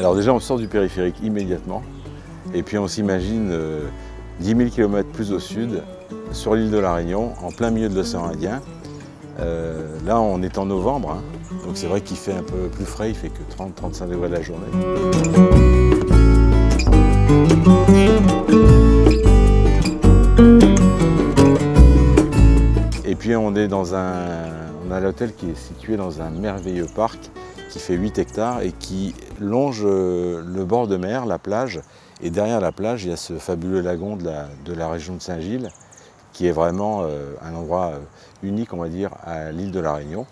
Alors déjà on sort du périphérique immédiatement et puis on s'imagine 10 000 km plus au sud, sur l'île de la Réunion, en plein milieu de l'océan Indien. Là on est en novembre, hein, donc c'est vrai qu'il fait un peu plus frais, il fait que 30-35 degrés la journée. Et puis on a l'hôtel qui est situé dans un merveilleux parc qui fait 8 hectares et qui longe le bord de mer, la plage. Et derrière la plage, il y a ce fabuleux lagon de la région de Saint-Gilles, qui est vraiment un endroit unique, on va dire, à l'île de la Réunion.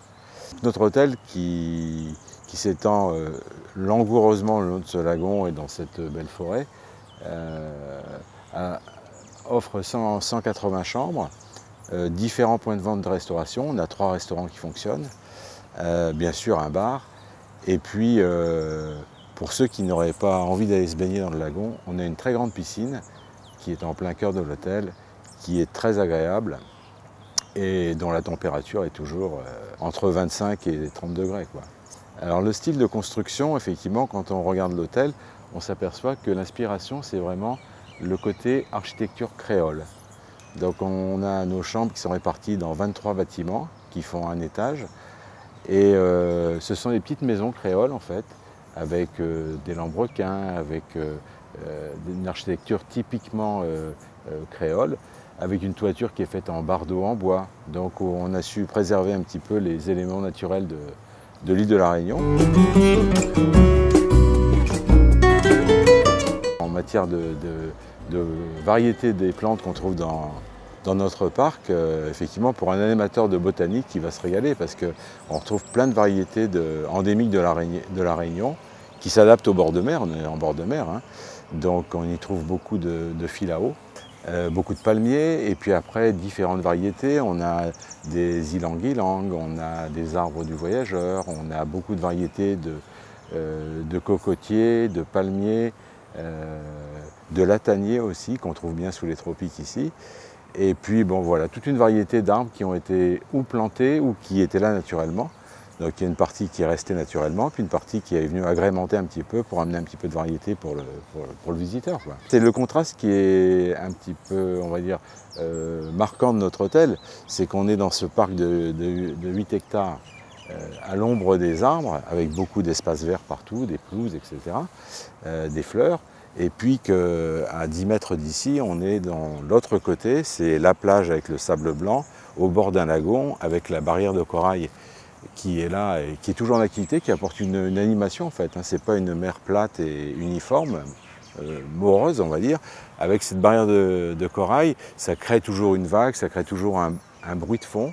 Notre hôtel qui s'étend langoureusement le long de ce lagon et dans cette belle forêt, offre 180 chambres, différents points de vente de restauration. On a 3 restaurants qui fonctionnent, bien sûr un bar. Et puis, pour ceux qui n'auraient pas envie d'aller se baigner dans le lagon, on a une très grande piscine qui est en plein cœur de l'hôtel, qui est très agréable et dont la température est toujours entre 25 et 30 degrés, quoi. Alors le style de construction, effectivement, quand on regarde l'hôtel, on s'aperçoit que l'inspiration, c'est vraiment le côté architecture créole. Donc on a nos chambres qui sont réparties dans 23 bâtiments qui font un étage. Et ce sont des petites maisons créoles en fait, avec des lambrequins, avec une architecture typiquement créole, avec une toiture qui est faite en bardeaux en bois. Donc on a su préserver un petit peu les éléments naturels de l'île de la Réunion. En matière de variété des plantes qu'on trouve dans notre parc, effectivement, pour un animateur de botanique, il va se régaler parce qu'on retrouve plein de variétés endémiques de la Réunion qui s'adaptent au bord de mer. On est en bord de mer, hein. Donc on y trouve beaucoup de philao, beaucoup de palmiers, et puis après différentes variétés. On a des ylang-ylang, on a des arbres du voyageur, on a beaucoup de variétés de cocotiers, de palmiers, de lataniers aussi, qu'on trouve bien sous les tropiques ici. Et puis bon voilà, toute une variété d'arbres qui ont été ou plantés ou qui étaient là naturellement. Donc il y a une partie qui est restée naturellement, puis une partie qui est venue agrémenter un petit peu pour amener un petit peu de variété pour le visiteur, quoi. C'est le contraste qui est un petit peu, on va dire, marquant de notre hôtel, c'est qu'on est dans ce parc de 8 hectares à l'ombre des arbres, avec beaucoup d'espaces verts partout, des pelouses, etc., des fleurs. Et puis qu'à 10 mètres d'ici, on est dans l'autre côté, c'est la plage avec le sable blanc, au bord d'un lagon, avec la barrière de corail qui est là et qui est toujours en activité, qui apporte une animation en fait. Ce n'est pas une mer plate et uniforme, moreuse on va dire. Avec cette barrière de corail, ça crée toujours une vague, ça crée toujours un bruit de fond,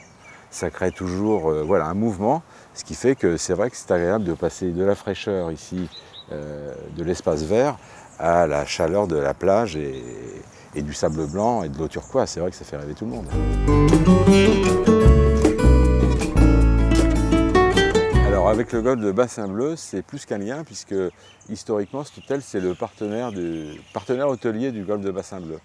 ça crée toujours voilà, un mouvement, ce qui fait que c'est vrai que c'est agréable de passer de la fraîcheur ici, de l'espace vert, à la chaleur de la plage et du sable blanc et de l'eau turquoise. C'est vrai que ça fait rêver tout le monde. Alors avec le golfe de Bassin Bleu, c'est plus qu'un lien puisque historiquement cet hôtel c'est le partenaire hôtelier du golfe de Bassin Bleu.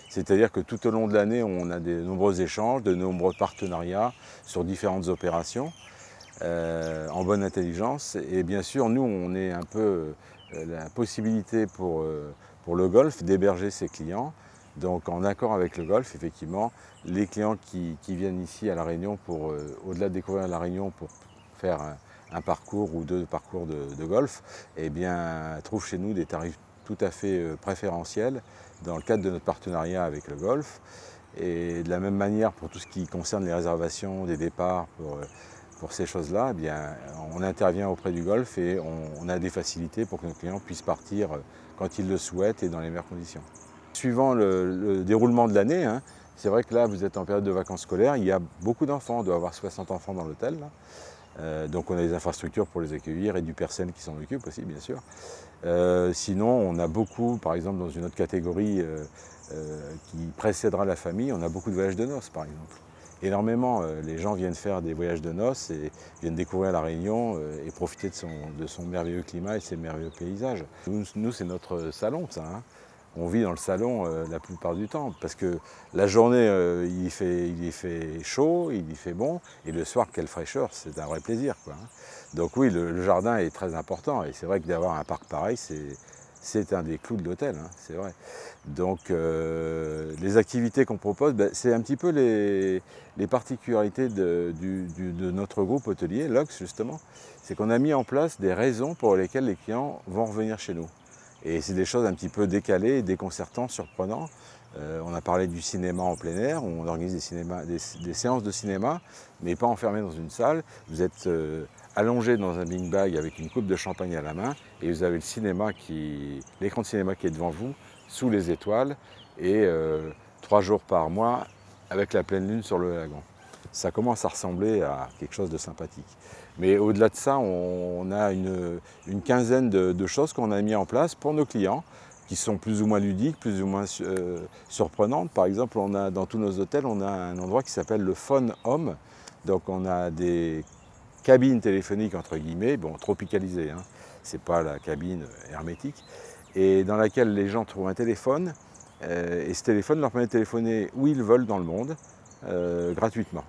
C'est-à-dire que tout au long de l'année, on a de nombreux échanges, de nombreux partenariats sur différentes opérations en bonne intelligence. Et bien sûr, nous, on est un peu la possibilité pour le golfe d'héberger ses clients. Donc en accord avec le golfe, effectivement, les clients qui viennent ici à La Réunion pour, au-delà de découvrir La Réunion pour faire un parcours ou 2 parcours de golf, eh bien, trouvent chez nous des tarifs tout à fait préférentiels dans le cadre de notre partenariat avec le golfe. Et de la même manière, pour tout ce qui concerne les réservations, des départs, pour ces choses-là, eh bien, on intervient auprès du golfe et on a des facilités pour que nos clients puissent partir quand ils le souhaitent et dans les meilleures conditions. Suivant le déroulement de l'année, hein, c'est vrai que là, vous êtes en période de vacances scolaires, il y a beaucoup d'enfants, on doit avoir 60 enfants dans l'hôtel. Donc on a des infrastructures pour les accueillir et du personnel qui s'en occupe aussi, bien sûr. Sinon, on a beaucoup, par exemple, dans une autre catégorie qui précédera la famille, on a beaucoup de voyages de noces, par exemple. Énormément, les gens viennent faire des voyages de noces et viennent découvrir la Réunion et profiter de son merveilleux climat et de ses merveilleux paysages. Nous c'est notre salon, ça, hein. on vit dans le salon la plupart du temps, parce que la journée, il y fait chaud, il y fait bon, et le soir, quelle fraîcheur, c'est un vrai plaisir, quoi. Donc oui, le jardin est très important, et c'est vrai que d'avoir un parc pareil, c'est un des clous de l'hôtel, hein, c'est vrai. Donc les activités qu'on propose, ben, c'est un petit peu les particularités de notre groupe hôtelier, Lox justement, c'est qu'on a mis en place des raisons pour lesquelles les clients vont revenir chez nous. Et c'est des choses un petit peu décalées, déconcertantes, surprenantes. On a parlé du cinéma en plein air, on organise des séances de cinéma, mais pas enfermés dans une salle. Vous êtes allongé dans un bing bag avec une coupe de champagne à la main, et vous avez l'écran de cinéma qui est devant vous, sous les étoiles, et 3 jours par mois avec la pleine lune sur le lagon. Ça commence à ressembler à quelque chose de sympathique. Mais au-delà de ça, on a une quinzaine de choses qu'on a mis en place pour nos clients, qui sont plus ou moins ludiques, plus ou moins surprenantes. Par exemple, dans tous nos hôtels, on a un endroit qui s'appelle le Phone Home. Donc on a des cabines téléphoniques, entre guillemets, bon, tropicalisées, hein. C'est pas la cabine hermétique, et dans laquelle les gens trouvent un téléphone, et ce téléphone leur permet de téléphoner où ils veulent dans le monde, gratuitement.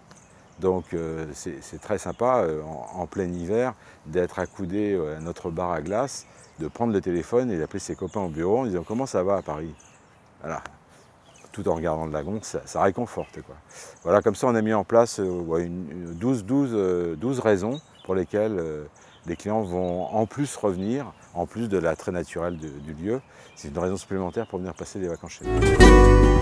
Donc c'est très sympa en plein hiver d'être accoudé à notre bar à glace, de prendre le téléphone et d'appeler ses copains au bureau en disant comment ça va à Paris. Voilà. Tout en regardant le lagon, ça réconforte, quoi. Voilà, comme ça on a mis en place 12 raisons pour lesquelles les clients vont en plus revenir, en plus de l'attrait naturel du lieu. C'est une raison supplémentaire pour venir passer des vacances chez nous.